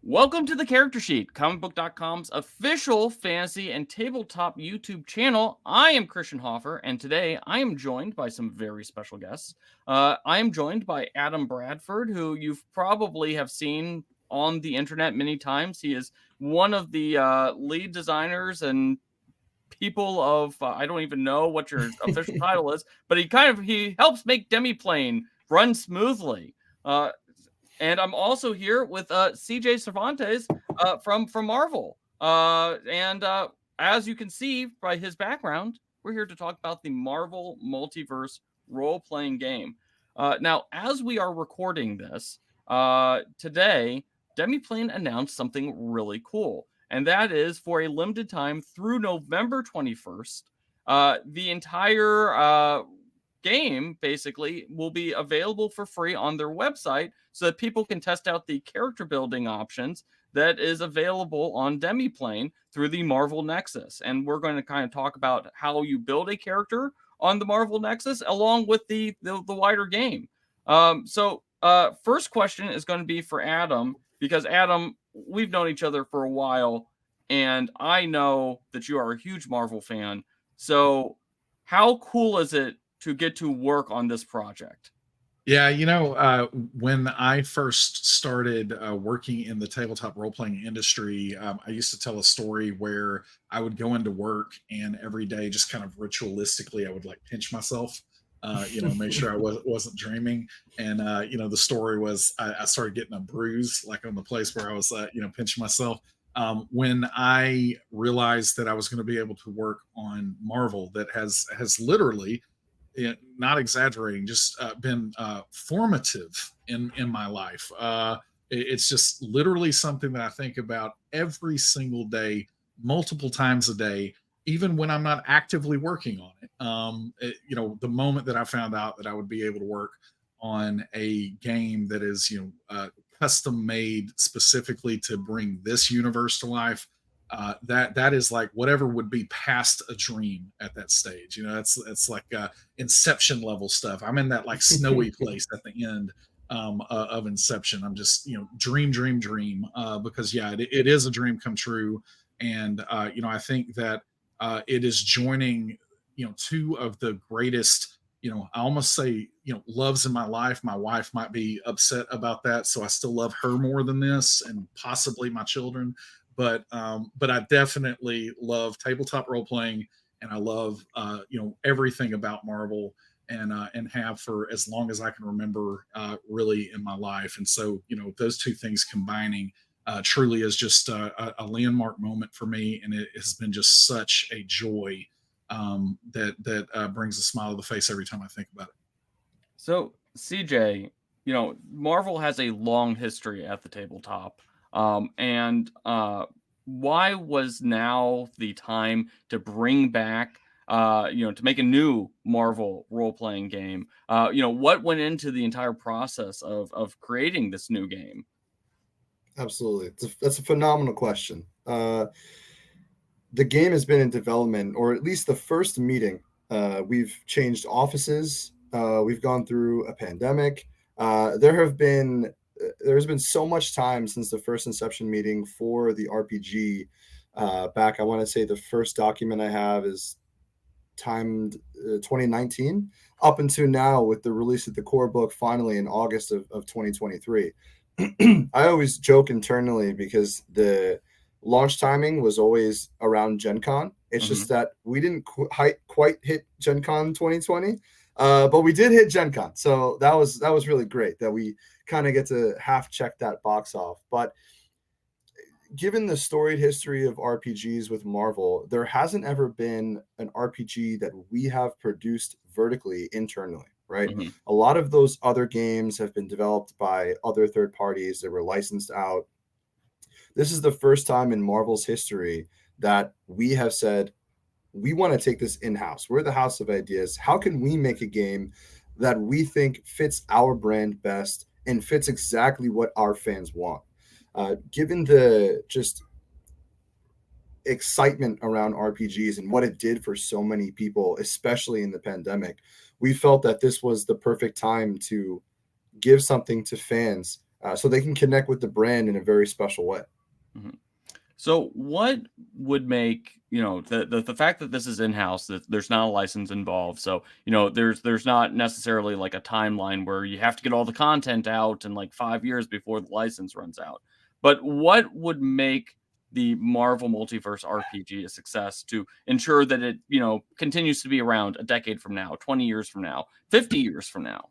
Welcome to the Character Sheet, ComicBook.com's official fantasy and tabletop YouTube channel. I am Christian Hoffer, and today I am joined by some very special guests. I am joined by Adam Bradford, who you've probably have seen on the internet many times. He is one of the lead designers and people of I don't even know what your official title is, but he helps make Demiplane run smoothly. And I'm also here with CJ Cervantes from Marvel. And as you can see by his background, we're here to talk about the Marvel Multiverse Role-Playing Game. Now, as we are recording this today, Demiplane announced something really cool. And that is for a limited time through November 21st, the entire game basically will be available for free on their website so that people can test out the character building options that is available on Demiplane through the Marvel Nexus. And we're going to kind of talk about how you build a character on the Marvel Nexus along with the wider game. So first question is going to be for Adam, because Adam, we've known each other for a while, and I know that you are a huge Marvel fan. So how cool is it to get to work on this project? Yeah, when I first started working in the tabletop role playing industry, I used to tell a story where I would go into work and every day, just kind of ritualistically, I would like pinch myself, make sure I wasn't dreaming. And, the story was I started getting a bruise like on the place where I was, pinching myself. When I realized that I was going to be able to work on Marvel, that has literally, not exaggerating, just been formative in my life. It's just literally something that I think about every single day, multiple times a day, even when I'm not actively working on it. The moment that I found out that I would be able to work on a game that is, custom made specifically to bring this universe to life, that is like whatever would be past a dream at that stage. It's like Inception level stuff. I'm in that like snowy place at the end of Inception. I'm just dream, because it is a dream come true. And I think that it is joining two of the greatest, I almost say, loves in my life. My wife might be upset about that, so I still love her more than this, and possibly my children. But I definitely love tabletop role playing, and I love everything about Marvel, and have for as long as I can remember, really in my life. And so those two things combining truly is just a landmark moment for me, and it has been just such a joy that brings a smile to the face every time I think about it. So CJ, Marvel has a long history at the tabletop. And why was now the time to bring back, to make a new Marvel role-playing game? What went into the entire process of creating this new game? Absolutely. That's a phenomenal question. The game has been in development, or at least the first meeting. We've changed offices. We've gone through a pandemic. There's been so much time since the first Inception meeting for the RPG. Back, I want to say the first document I have is timed 2019 up until now, with the release of the core book finally in August of 2023. I always joke internally because the launch timing was always around Gen Con. It's just that we didn't quite hit Gen Con 2020. But we did hit Gen Con, so that was really great that we kind of get to half check that box off. But given the storied history of RPGs with Marvel, there hasn't ever been an RPG that we have produced vertically internally, right? Mm-hmm. A lot of those other games have been developed by other third parties that were licensed out. This is the first time in Marvel's history that we have said, we want to take this in-house. We're the house of ideas. How can we make a game that we think fits our brand best and fits exactly what our fans want? Given the just excitement around RPGs and what it did for so many people, especially in the pandemic, we felt that this was the perfect time to give something to fans so they can connect with the brand in a very special way. Mm-hmm. So what would make, the fact that this is in-house, that there's not a license involved, so there's not necessarily like a timeline where you have to get all the content out in like 5 years before the license runs out. But what would make the Marvel Multiverse RPG a success to ensure that it continues to be around a decade from now, 20 years from now, 50 years from now?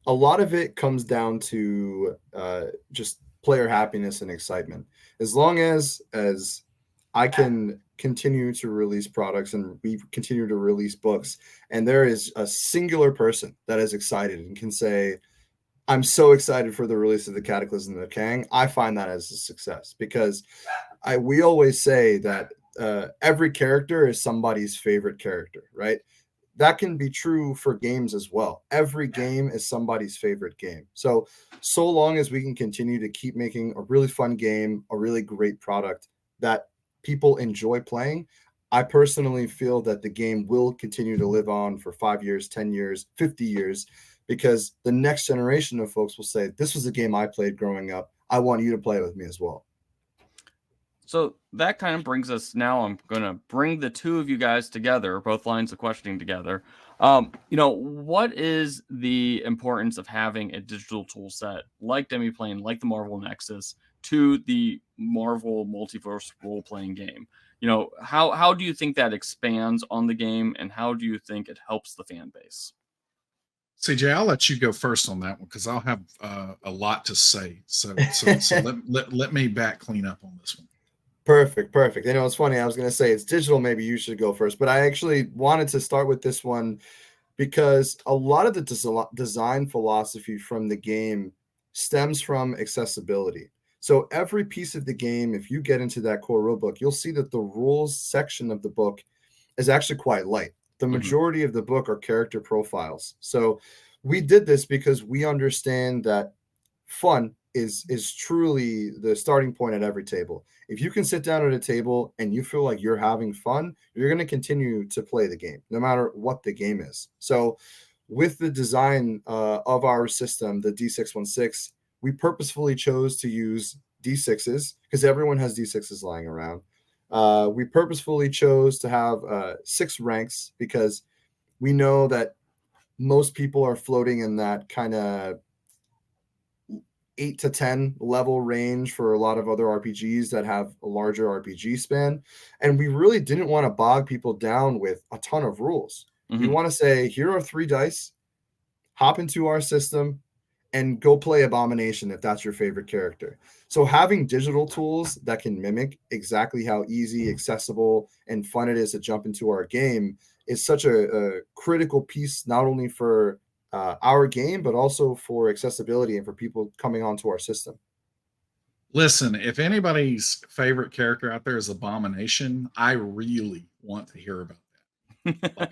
A lot of it comes down to just player happiness and excitement. As long as I can continue to release products and we continue to release books, and there is a singular person that is excited and can say, I'm so excited for the release of the Cataclysm of the Kang, I find that as a success, because we always say that every character is somebody's favorite character, right? That can be true for games as well. Every game is somebody's favorite game. So long as we can continue to keep making a really fun game, a really great product that people enjoy playing, I personally feel that the game will continue to live on for 5 years, 10 years, 50 years, because the next generation of folks will say, this was a game I played growing up. I want you to play with me as well. So that kind of brings us now. I'm going to bring the two of you guys together, both lines of questioning together. What is the importance of having a digital tool set like Demiplane, like the Marvel Nexus, to the Marvel Multiverse role-playing game? How do you think that expands on the game, and how do you think it helps the fan base? CJ, I'll let you go first on that one because I'll have a lot to say. So let me back clean up on this one. Perfect. It's funny. I was going to say it's digital. Maybe you should go first, but I actually wanted to start with this one because a lot of the design philosophy from the game stems from accessibility. So every piece of the game, if you get into that core rulebook, you'll see that the rules section of the book is actually quite light. The majority of the book are character profiles. So we did this because we understand that fun is truly the starting point at every table. If you can sit down at a table and you feel like you're having fun, you're going to continue to play the game, no matter what the game is. So with the design of our system, the D616, we purposefully chose to use D6s because everyone has D6s lying around. We purposefully chose to have 6 ranks because we know that most people are floating in that kind of 8 to 10 level range for a lot of other RPGs that have a larger RPG span. And we really didn't want to bog people down with a ton of rules. We want to say, here are 3 dice, hop into our system, and go play Abomination if that's your favorite character. So having digital tools that can mimic exactly how easy, accessible, and fun it is to jump into our game is such a critical piece, not only for our game, but also for accessibility and for people coming onto our system. Listen, if anybody's favorite character out there is Abomination, I really want to hear about that. Like,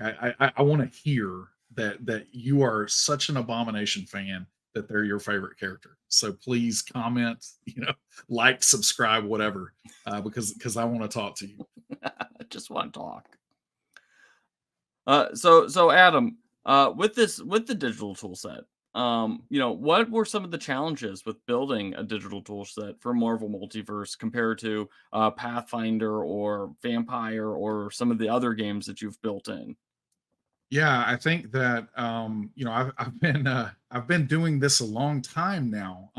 I want to hear that you are such an Abomination fan that they're your favorite character. So please comment, like, subscribe, whatever, because I want to talk to you. I just want to talk. So Adam, with the digital tool set, what were some of the challenges with building a digital tool set for Marvel Multiverse compared to Pathfinder or Vampire or some of the other games that you've built in? Yeah, I think that I've been doing this a long time now.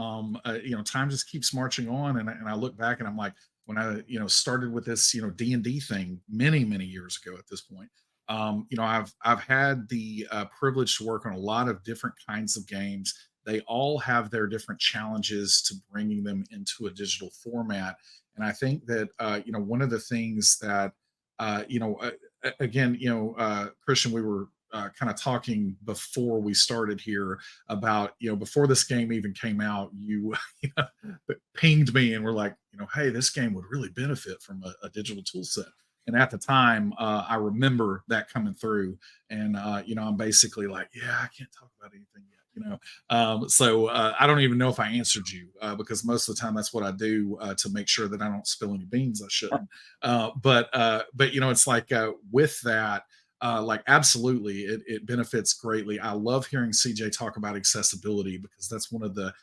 Time just keeps marching on, and I look back and I'm like, when I started with this D&D thing many years ago at this point. I've had the privilege to work on a lot of different kinds of games. They all have their different challenges to bringing them into a digital format, and I think that one of the things that Christian, we were kind of talking before we started here about before this game even came out, you pinged me and were like, hey, this game would really benefit from a digital tool set. And at the time, I remember that coming through, and I'm basically like, yeah, I can't talk about anything yet, so I don't even know if I answered you because most of the time that's what I do to make sure that I don't spill any beans I shouldn't. But it's like with that, like absolutely, it benefits greatly. I love hearing CJ talk about accessibility because that's one of the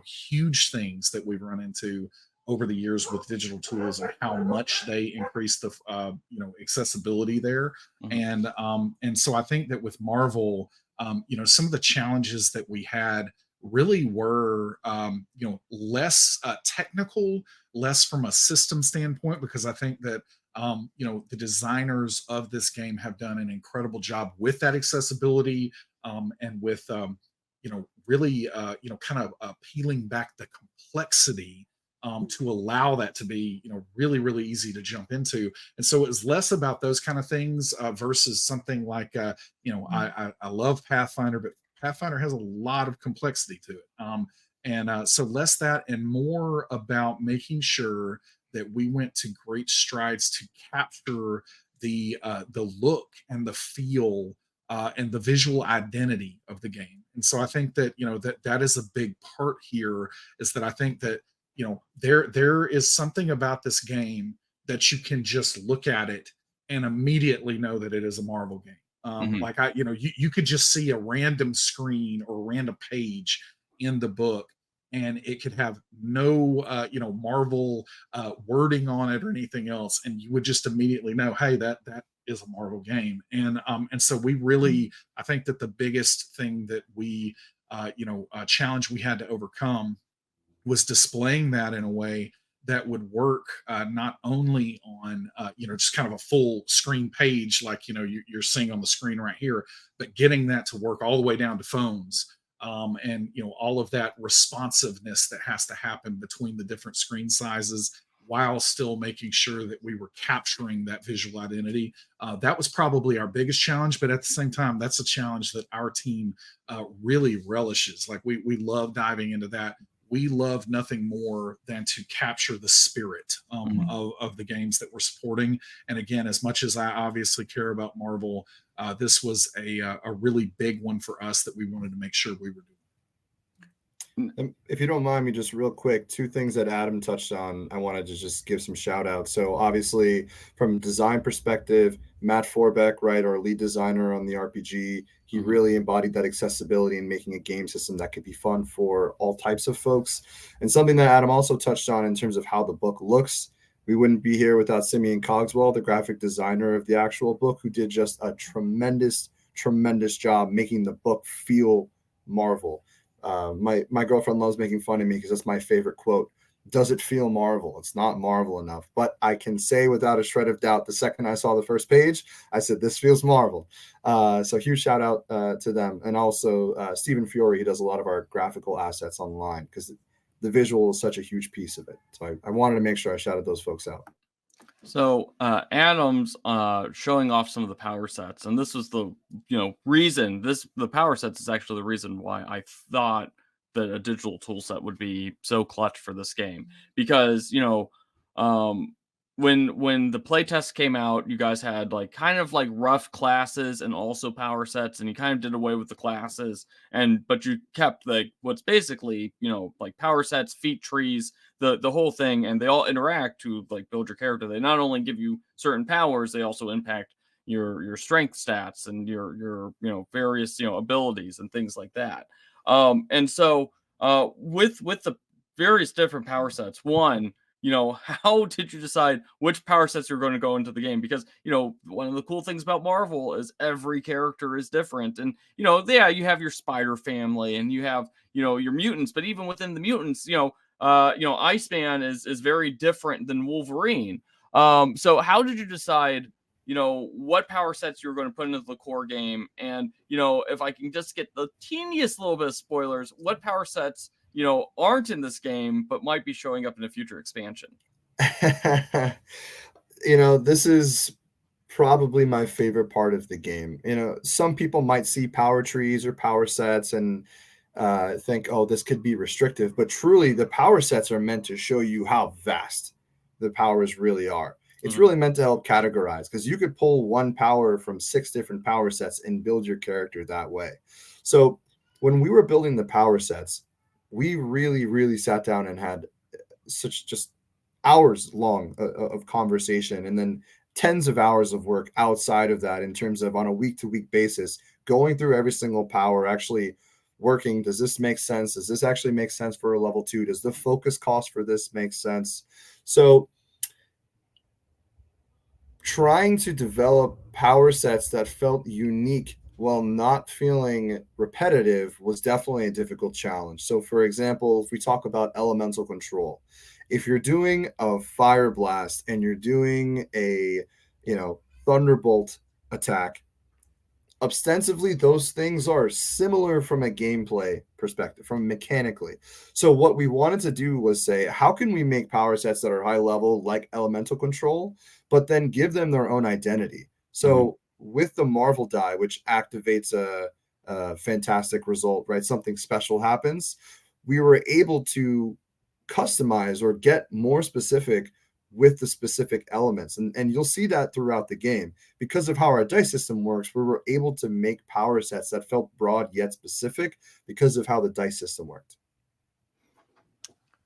huge things that we've run into over the years with digital tools and how much they increase the accessibility there. Mhm. And so I think that with Marvel, some of the challenges that we had really were less technical, less from a system standpoint, because I think that the designers of this game have done an incredible job with that accessibility, and with really kind of peeling back the complexity, to allow that to be really really easy to jump into. And so it was less about those kind of things, versus something like I love Pathfinder, but Pathfinder has a lot of complexity to it. And so less that and more about making sure that we went to great strides to capture the look and the feel, and the visual identity of the game. And so I think that that is a big part here, is that I think that there is something about this game that you can just look at it and immediately know that it is a Marvel game. Mhm. Like you could just see a random screen or a random page in the book, and it could have no Marvel wording on it or anything else, and you would just immediately know, hey, that is a Marvel game. And so we really, I think that the biggest thing that we challenge we had to overcome was displaying that in a way that would work, not only on just kind of a full screen page like you're seeing on the screen right here, but getting that to work all the way down to phones, and all of that responsiveness that has to happen between the different screen sizes, while still making sure that we were capturing that visual identity. That was probably our biggest challenge, but at the same time, that's a challenge that our team really relishes. Like we love diving into that. We love nothing more than to capture the spirit, Mhm. of the games that we're supporting. And again, as much as I obviously care about Marvel, this was a really big one for us that we wanted to make sure we were doing. And if you don't mind me, just real quick, two things that Adam touched on, I wanted to just give some shout outs. So obviously, from design perspective, Matt Forbeck, right, our lead designer on the RPG, he Mhm. really embodied that accessibility and making a game system that could be fun for all types of folks. And something that Adam also touched on in terms of how the book looks. We wouldn't be here without Simeon Cogswell, the graphic designer of the actual book, who did just a tremendous, tremendous job making the book feel Marvel. My girlfriend loves making fun of me because that's my favorite quote. Does it feel Marvel? It's not Marvel enough, but I can say without a shred of doubt, the second I saw the first page, I said this feels Marvel. So huge shout out to them, and also Stephen Fiore, who does a lot of our graphical assets online, because the visual is such a huge piece of it. So I wanted to make sure I shouted those folks out. So Adam's showing off some of the power sets, and this was the reason the power sets is actually the reason why I thought that a digital tool set would be so clutch for this game, because um, when the playtest came out, you guys had like kind of like rough classes and also power sets, and you kind of did away with the classes, but you kept like what's basically like power sets, feat trees, the whole thing, and they all interact to like build your character. They not only give you certain powers, they also impact your strength stats and your various abilities and things like that. And so with the various different power sets, one, how did you decide which power sets you're going to go into the game? Because one of the cool things about Marvel is every character is different, and yeah, you have your spider family and you have your mutants, but even within the mutants, Iceman is very different than Wolverine. So how did you decide, what power sets you were going to put into the core game? And, if I can just get the teeniest little bit of spoilers, what power sets, aren't in this game, but might be showing up in a future expansion? This is probably my favorite part of the game. Some people might see power trees or power sets and think, oh, this could be restrictive, but truly the power sets are meant to show you how vast the powers really are. It's Mhm. really meant to help categorize, because you could pull one power from 6 different power sets and build your character that way. So when we were building the power sets, we really, really sat down and had such just hours long of conversation, and then tens of hours of work outside of that in terms of on a week-to-week basis, going through every single power, actually working. Does this make sense? Does this actually make sense for a level 2? Does the focus cost for this make sense? So trying to develop power sets that felt unique while not feeling repetitive was definitely a difficult challenge. So for example, if we talk about elemental control, if you're doing a fire blast and you're doing a, thunderbolt attack, ostensibly those things are similar from a gameplay perspective, from mechanically. So what we wanted to do was say, how can we make power sets that are high level like elemental control, but then give them their own identity? So with the Marvel die, which activates a fantastic result, right? Something special happens. We were able to customize or get more specific with the specific elements. And you'll see that throughout the game. Because of how our dice system works, we were able to make power sets that felt broad yet specific because of how the dice system worked.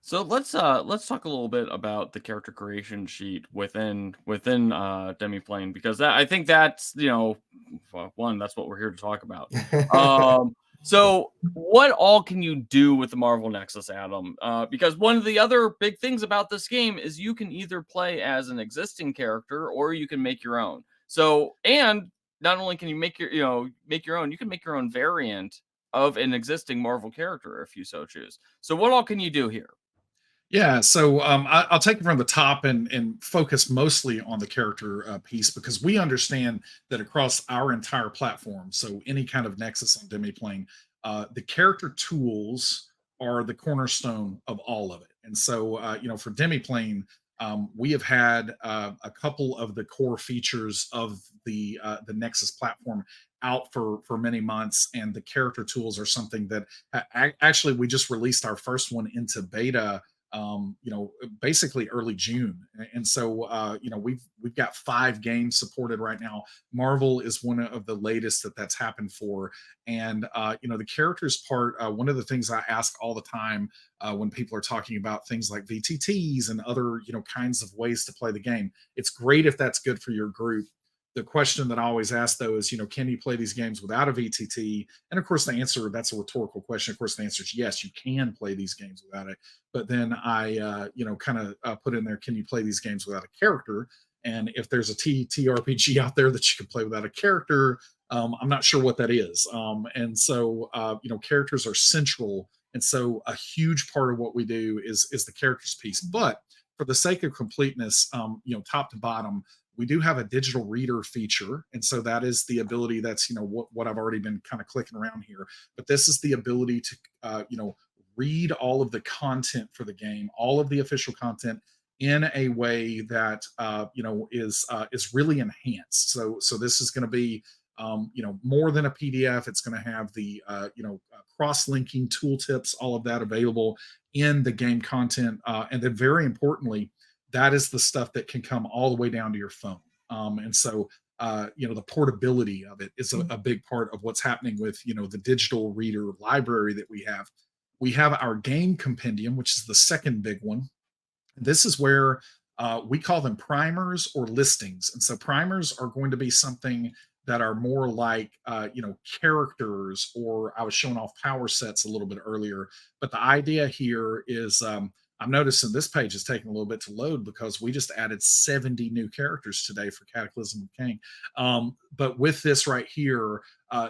So let's talk a little bit about the character creation sheet within Demiplane, because I think that's, one, that's what we're here to talk about. So what all can you do with the Marvel Nexus, Adam? Because one of the other big things about this game is you can either play as an existing character or you can make your own. So, and not only can you make your own, you can make your own variant of an existing Marvel character if you so choose. So what all can you do here? Yeah, so I'll take it from the top and focus mostly on the character piece, because we understand that across our entire platform, so any kind of Nexus on Demiplane, the character tools are the cornerstone of all of it. And so, for Demiplane, we have had a couple of the core features of the Nexus platform out for many months, and the character tools are something that actually we just released our first one into beta basically early June. And so, we've got 5 games supported right now. Marvel is one of the latest that's happened for. And, the characters part, one of the things I ask all the time when people are talking about things like VTTs and other, kinds of ways to play the game, it's great if that's good for your group. The question that I always ask, though, is, can you play these games without a VTT? And of course, that's a rhetorical question. Of course, the answer is yes, you can play these games without it. But then I, kind of put in there, can you play these games without a character? And if there's a TTRPG out there that you can play without a character, I'm not sure what that is. And so, characters are central. And so a huge part of what we do is the characters piece. But for the sake of completeness, top to bottom, we do have a digital reader feature. And so that is the ability that's, what I've already been kind of clicking around here. But this is the ability to, read all of the content for the game, all of the official content in a way that, is really enhanced. So this is going to be, more than a PDF. It's going to have the, cross-linking tooltips, all of that available in the game content. And then very importantly, that is the stuff that can come all the way down to your phone. And so, the portability of it is a big part of what's happening with, the digital reader library that we have. We have our game compendium, which is the second big one. This is where we call them primers or listings. And so primers are going to be something that are more like, characters, or I was showing off power sets a little bit earlier. But the idea here is, I'm noticing this page is taking a little bit to load because we just added 70 new characters today for Cataclysm of King. But with this right here,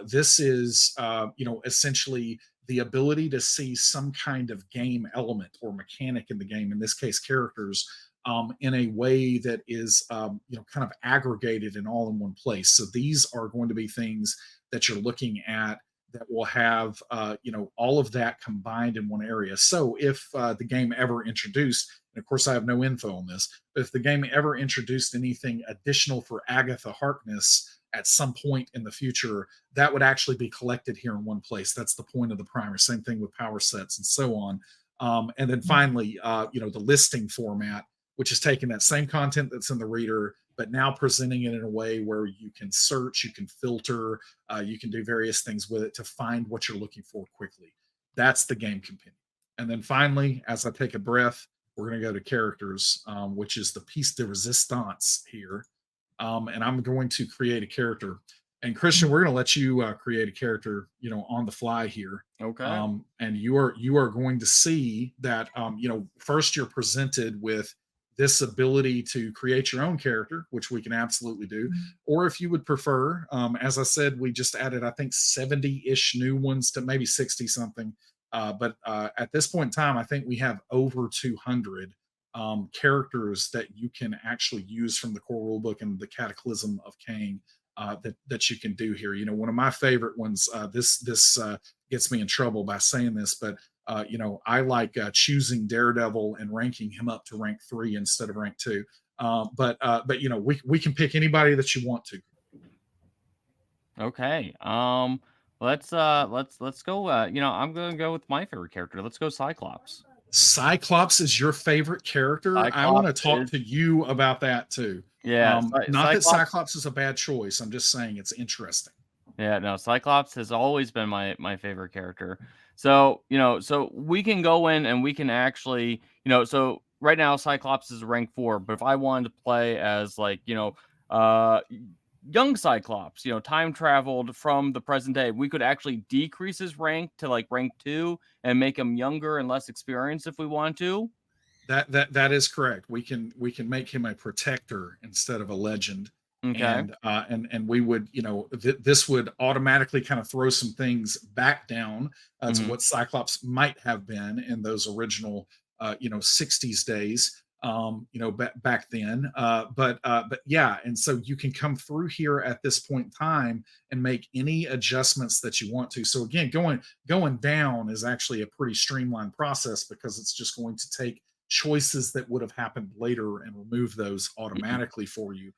this is, essentially the ability to see some kind of game element or mechanic in the game, in this case, characters, in a way that is, kind of aggregated and all in one place. So these are going to be things that you're looking at that will have, all of that combined in one area. So if the game ever introduced, and of course I have no info on this, but if the game ever introduced anything additional for Agatha Harkness at some point in the future, that would actually be collected here in one place. That's the point of the primer. Same thing with power sets and so on. And then finally, the listing format, which is taking that same content that's in the reader, but now presenting it in a way where you can search, you can filter, you can do various things with it to find what you're looking for quickly. That's the game compendium. And then finally, as I take a breath, we're going to go to characters, which is the piece de resistance here. and I'm going to create a character. And Christian, we're going to let you create a character, on the fly here. Okay. And you are going to see that, first you're presented with this ability to create your own character, which we can absolutely do. Or if you would prefer, as I said, we just added, I think, 70-ish new ones to maybe 60 something. But at this point in time, I think we have over 200 characters that you can actually use from the core rulebook and the Cataclysm of Kang that you can do here. One of my favorite ones. This gets me in trouble by saying this, but I like choosing Daredevil and ranking him up to rank 3 instead of rank 2. But we can pick anybody that you want to. Okay. Let's go. I'm gonna go with my favorite character. Let's go Cyclops. Cyclops is your favorite character. I want to talk to you about that too. Yeah. Not that Cyclops is a bad choice. I'm just saying it's interesting. Yeah, no, Cyclops has always been my favorite character. So, so we can go in and we can actually, so right now Cyclops is rank 4, but if I wanted to play as like, uh young Cyclops, time traveled from the present day, we could actually decrease his rank to like rank 2 and make him younger and less experienced if we want to. That is correct. We can make him a protector instead of a legend. Okay. And we would, this would automatically kind of throw some things back down to what Cyclops might have been in those original 60s days, back then. But yeah, and so you can come through here at this point in time and make any adjustments that you want to. So again, going down is actually a pretty streamlined process because it's just going to take choices that would have happened later and remove those automatically for you.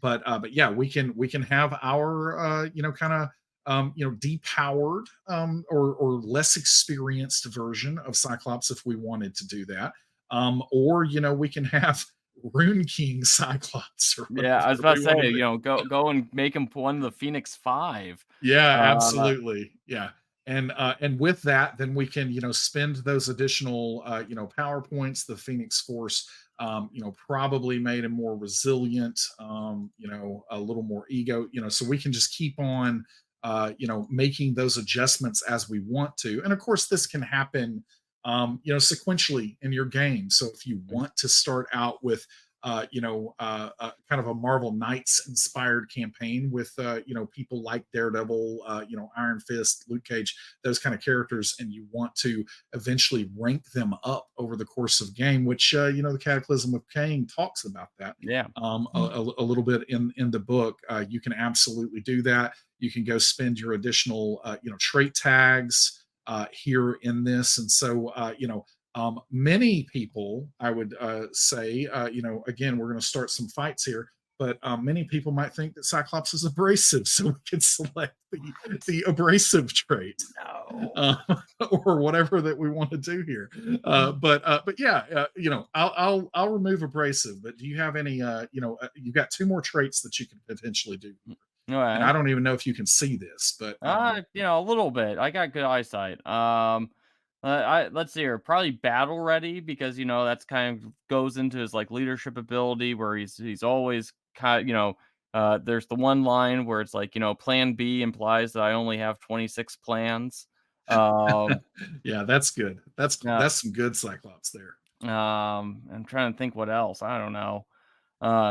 But yeah, we can have our kind of depowered or less experienced version of Cyclops if we wanted to do that. Or we can have Rune King Cyclops. Or yeah, I was about to say, go and make him one of the Phoenix 5. Yeah, absolutely. Yeah. And with that, then we can spend those additional power points. The Phoenix Force probably made him more resilient, a little more ego, so we can just keep on making those adjustments as we want to. And of course, this can happen sequentially in your game. So if you want to start out with kind of a Marvel Knights inspired campaign with people like Daredevil, Iron Fist, Luke Cage, those kind of characters, and you want to eventually rank them up over the course of game, which the Cataclysm of Kang talks about that. Yeah. A little bit in the book. You can absolutely do that. You can go spend your additional trait tags here in this, and so many people, I would say, again, we're going to start some fights here, but many people might think that Cyclops is abrasive, so we can select the abrasive trait, or whatever that we want to do here. But yeah, I'll remove abrasive. But do you have any? You've got 2 more traits that you can potentially do. Right. And I don't even know if you can see this, but a little bit. I got good eyesight. Let's see here. Probably battle ready because that's kind of goes into his like leadership ability where he's always kind of there's the one line where it's like plan B implies that I only have 26 plans. Yeah, that's good. That's some good Cyclops there. I'm trying to think what else. I don't know.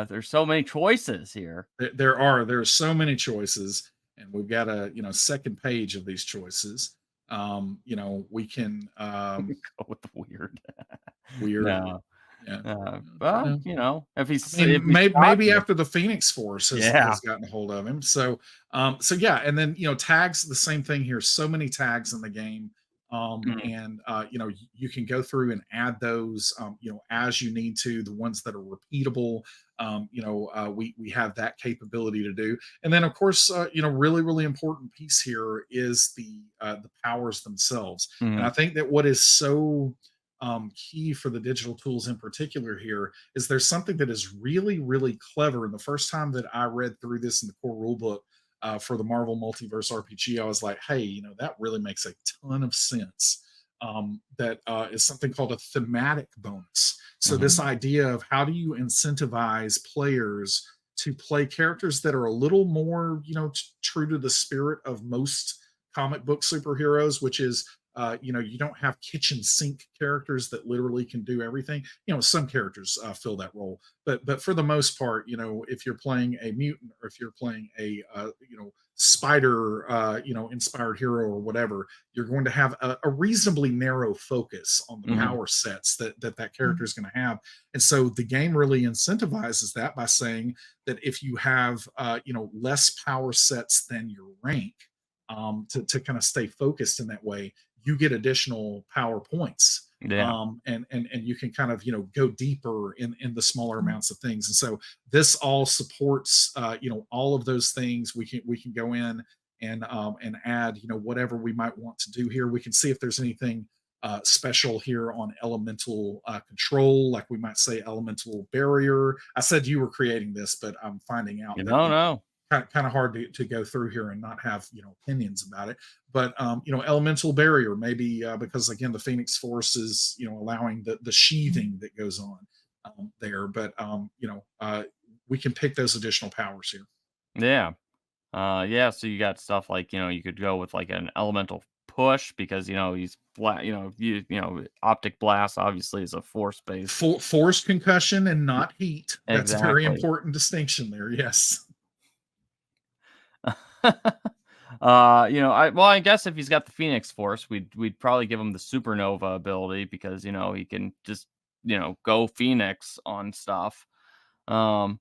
There's so many choices here. There's so many choices, and we've got a second page of these choices. We can go with the weird. No. Yeah. Well, if he's, maybe after the Phoenix Force has gotten a hold of him. So yeah, and then tags, the same thing here. So many tags in the game. And you can go through and add those as you need to. The ones that are repeatable, we have that capability to do. And then of course, really important piece here is the powers themselves. And I think that what is so key for the digital tools in particular here is there's something that is really clever. And the first time that I read through this in the core rulebook for the Marvel Multiverse RPG, I was like, hey, that really makes a ton of sense. That is something called a thematic bonus. So this idea of how do you incentivize players to play characters that are a little more, true to the spirit of most comic book superheroes, which is, you don't have kitchen sink characters that literally can do everything. Some characters fill that role, but for the most part, if you're playing a mutant or if you're playing a spider, inspired hero or whatever, you're going to have a reasonably narrow focus on the power sets that character is going to have. And so the game really incentivizes that by saying that if you have, less power sets than your rank, to kind of stay focused in that way, you get additional power points. Yeah. And you can kind of go deeper in the smaller amounts of things. And so this all supports all of those things. We can go in and add whatever we might want to do here. We can see if there's anything special here on elemental control, like we might say elemental barrier. I said you were creating this, but I'm finding out that No. kind of hard to go through here and not have opinions about it. But elemental barrier, maybe because again the Phoenix Force is allowing the sheathing that goes on there. But we can pick those additional powers here. Yeah. Yeah, so you got stuff like, you could go with like an elemental push because he's flat, optic blast obviously is a force based. Force concussion and not heat. That's a very Exactly. important distinction there. Yes. I guess if he's got the Phoenix Force, we'd probably give him the supernova ability because he can just go Phoenix on stuff. And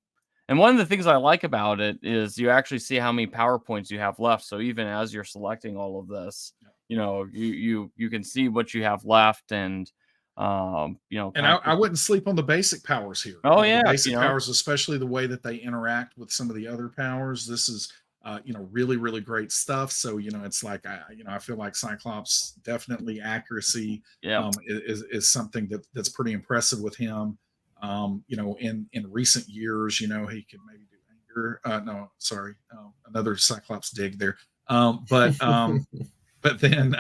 one of the things I like about it is you actually see how many power points you have left. So even as you're selecting all of this, you can see what you have left, and And I wouldn't sleep on the basic powers here. Oh yeah, the basic powers, especially the way that they interact with some of the other powers. This is really, really great stuff. So, it's like, I feel like Cyclops definitely accuracy is something that's pretty impressive with him. In recent years, he can maybe do anger. No, sorry. Another Cyclops dig there. But then,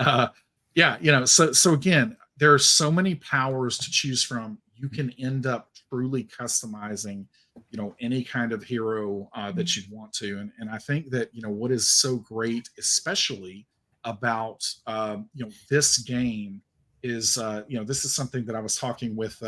so again, there are so many powers to choose from. You can end up truly customizing any kind of hero that you'd want to. And I think that what is so great, especially about this game, is this is something that I was talking with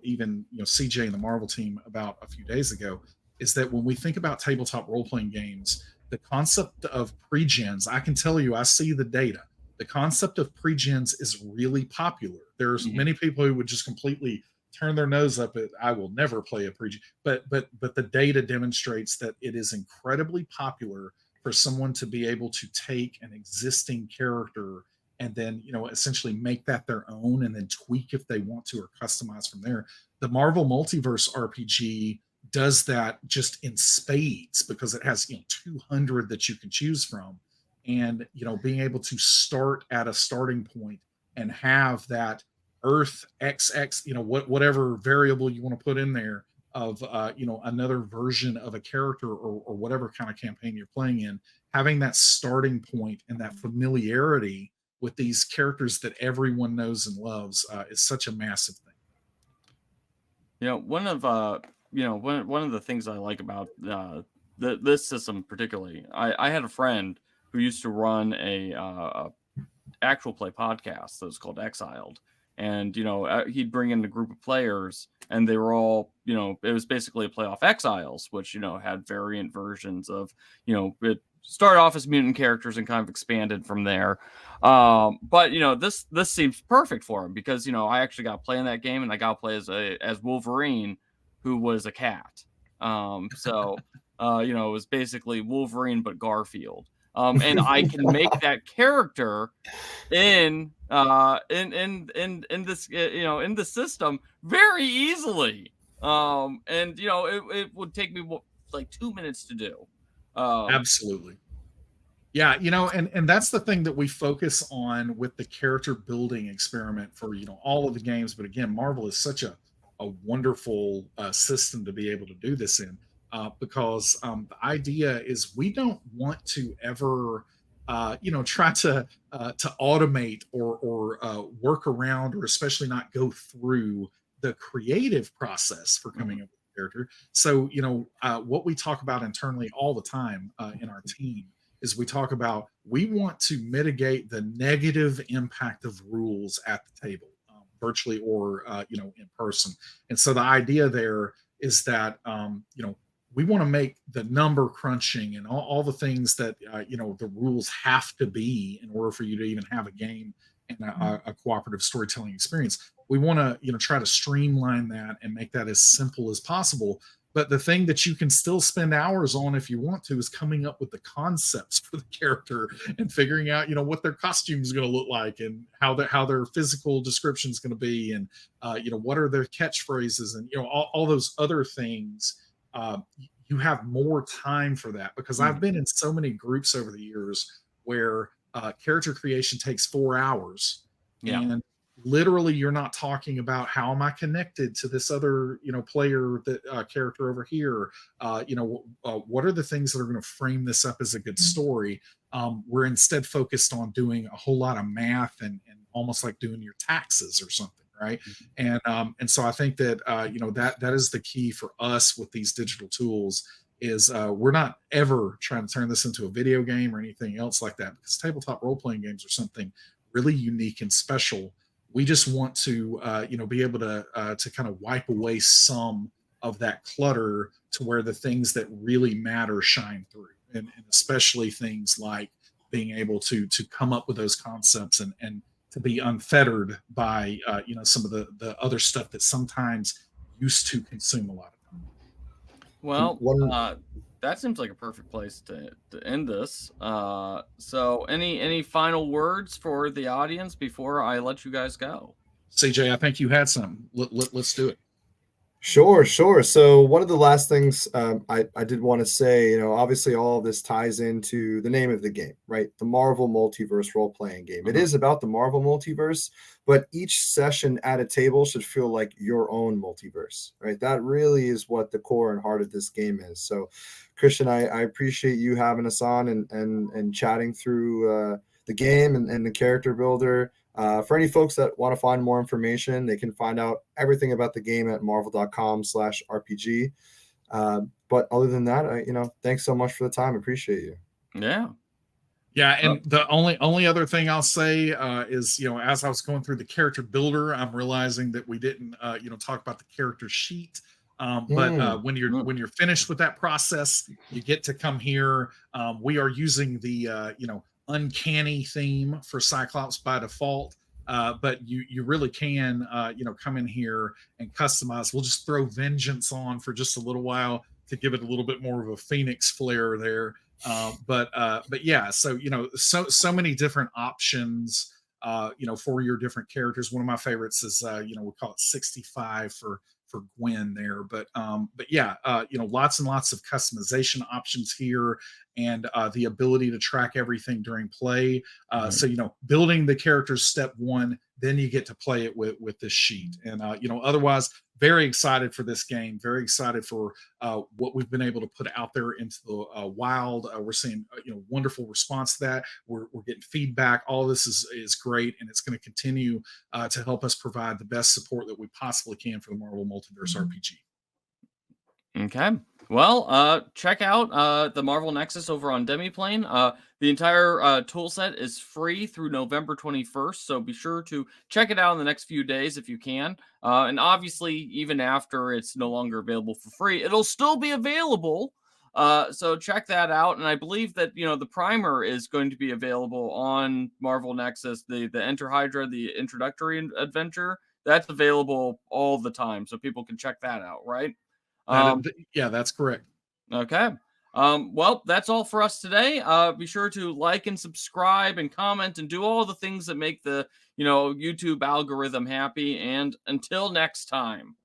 even CJ and the Marvel team about a few days ago, is that when we think about tabletop role-playing games, the concept of pre-gens, I can tell you, I see the data. The concept of pre-gens is really popular. There's many people who would just completely turn their nose up at, I will never play a pre-gen, but the data demonstrates that it is incredibly popular for someone to be able to take an existing character and then essentially make that their own and then tweak if they want to or customize from there. The Marvel Multiverse RPG does that just in spades because it has 200 that you can choose from, and being able to start at a starting point and have that Earth XX, whatever variable you want to put in there of another version of a character or whatever kind of campaign you're playing in, having that starting point and that familiarity with these characters that everyone knows and loves is such a massive thing. One of the things I like about this system particularly, I had a friend who used to run a actual play podcast that was called Exiled, and he'd bring in a group of players, and they were all it was basically a playoff Exiles, which had variant versions of it started off as mutant characters and kind of expanded from there. But this seems perfect for him because I actually got to play in that game, and I got to play as Wolverine, who was a cat. So it was basically Wolverine but Garfield. And I can make that character in this in the system very easily. And it would take me like 2 minutes to do. Absolutely. Yeah, and that's the thing that we focus on with the character building experiment for all of the games. But again, Marvel is such a wonderful system to be able to do this in, because the idea is we don't want to ever try to automate or work around, or especially not go through the creative process for coming up with character. So, what we talk about internally all the time in our team is we talk about we want to mitigate the negative impact of rules at the table, virtually or in person. And so the idea there is that we want to make the number crunching and all the things that the rules have to be in order for you to even have a game and a cooperative storytelling experience. We want to try to streamline that and make that as simple as possible. But the thing that you can still spend hours on if you want to is coming up with the concepts for the character and figuring out what their costume is going to look like and how their physical description is going to be, and what are their catchphrases, and all those other things. You have more time for that, because I've been in so many groups over the years where character creation takes 4 hours, and literally you're not talking about how am I connected to this other player, that character over here, what are the things that are going to frame this up as a good story. We're instead focused on doing a whole lot of math and almost like doing your taxes or something, right? And so I think that that is the key for us with these digital tools, is we're not ever trying to turn this into a video game or anything else like that, because tabletop role-playing games are something really unique and special. We just want to be able to kind of wipe away some of that clutter to where the things that really matter shine through, and especially things like being able to come up with those concepts and to be unfettered by some of the other stuff that sometimes used to consume a lot of time. Well, that seems like a perfect place to end this. So any final words for the audience before I let you guys go? CJ, I think you had some. Let's do it. Sure. So one of the last things I did want to say, obviously all of this ties into the name of the game, right? The Marvel Multiverse Role-Playing Game. It is about the Marvel Multiverse, but each session at a table should feel like your own multiverse, right? That really is what the core and heart of this game is. So, Christian, I appreciate you having us on and chatting through the game and the character builder. For any folks that want to find more information, they can find out everything about the game at marvel.com/RPG. But other than that, thanks so much for the time. Appreciate you. Yeah, and the only other thing I'll say is, as I was going through the character builder, I'm realizing that we didn't, talk about the character sheet. But when you're finished with that process, you get to come here. We are using the uncanny theme for Cyclops by default, but you really can come in here and customize. We'll just throw Vengeance on for just a little while to give it a little bit more of a Phoenix flair there. But yeah, so so many different options for your different characters. One of my favorites is we call it 65 for Gwen there, but yeah, lots and lots of customization options here, and the ability to track everything during play. So building the characters, step one, then you get to play it with this sheet. And otherwise, very excited for this game. Very excited for what we've been able to put out there into the wild. We're seeing wonderful response to that. We're getting feedback. All of this is great, and it's going to continue to help us provide the best support that we possibly can for the Marvel Multiverse RPG. Okay. Well, check out the Marvel Nexus over on Demiplane. The entire tool set is free through November 21st, so be sure to check it out in the next few days if you can. And obviously, even after it's no longer available for free, it'll still be available. So check that out. And I believe that the primer is going to be available on Marvel Nexus. The Enter Hydra, the introductory adventure, that's available all the time, so people can check that out, right? Yeah, that's correct. Okay. Well, that's all for us today. Be sure to like and subscribe and comment and do all the things that make the YouTube algorithm happy. And until next time.